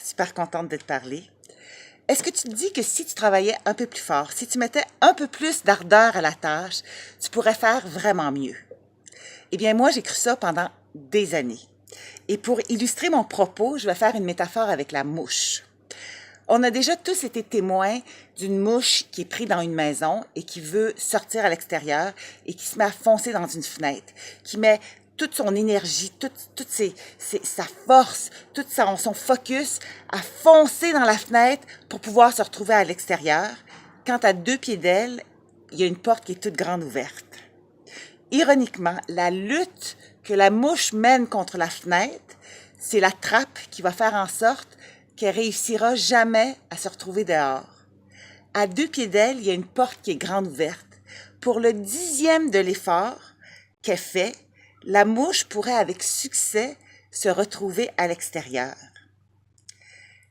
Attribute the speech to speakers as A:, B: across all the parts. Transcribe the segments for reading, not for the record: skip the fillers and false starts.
A: Super contente de te parler. Est-ce que tu te dis que si tu travaillais un peu plus fort, si tu mettais un peu plus d'ardeur à la tâche, tu pourrais faire vraiment mieux? Eh bien, moi, j'ai cru ça pendant des années. Et pour illustrer mon propos, je vais faire une métaphore avec la mouche. On a déjà tous été témoins d'une mouche qui est prise dans une maison et qui veut sortir à l'extérieur et qui se met à foncer dans une fenêtre, qui met toute son énergie, toute sa force, son focus à foncer dans la fenêtre pour pouvoir se retrouver à l'extérieur, quand à 2 pieds d'elle, il y a une porte qui est toute grande ouverte. Ironiquement, la lutte que la mouche mène contre la fenêtre, c'est la trappe qui va faire en sorte qu'elle réussira jamais à se retrouver dehors. À 2 pieds d'elle, il y a une porte qui est grande ouverte. Pour le 10e de l'effort qu'elle fait, la mouche pourrait avec succès se retrouver à l'extérieur.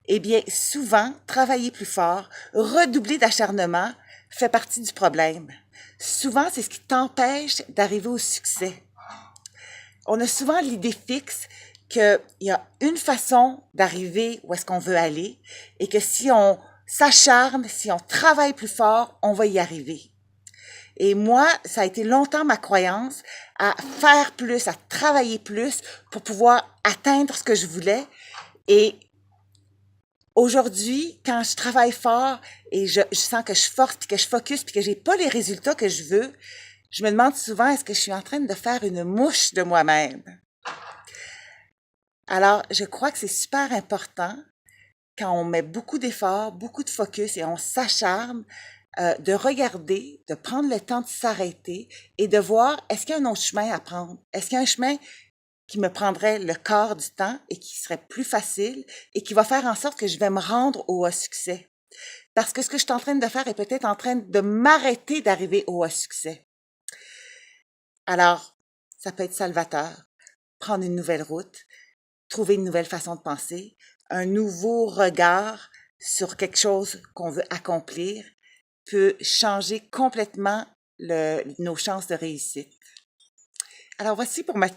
A: Eh bien, souvent, travailler plus fort, redoubler d'acharnement, fait partie du problème. Souvent, c'est ce qui t'empêche d'arriver au succès. On a souvent l'idée fixe qu'il y a une façon d'arriver où est-ce qu'on veut aller et que si on s'acharne, si on travaille plus fort, on va y arriver. Et moi, ça a été longtemps ma croyance à faire plus, à travailler plus pour pouvoir atteindre ce que je voulais. Et aujourd'hui, quand je travaille fort et je sens que je force, puis que je focus, puis que j'ai pas les résultats que je veux, je me demande souvent, est-ce que je suis en train de faire une mouche de moi-même? Alors, je crois que c'est super important quand on met beaucoup d'efforts, beaucoup de focus et on s'acharne, de regarder, de prendre le temps de s'arrêter et de voir, est-ce qu'il y a un autre chemin à prendre? Est-ce qu'il y a un chemin qui me prendrait le quart du temps et qui serait plus facile et qui va faire en sorte que je vais me rendre au succès? Parce que ce que je suis en train de faire est peut-être en train de m'arrêter d'arriver au succès. Alors, ça peut être salvateur. Prendre une nouvelle route, trouver une nouvelle façon de penser, un nouveau regard sur quelque chose qu'on veut accomplir peut changer complètement nos chances de réussite. Alors voici pour ma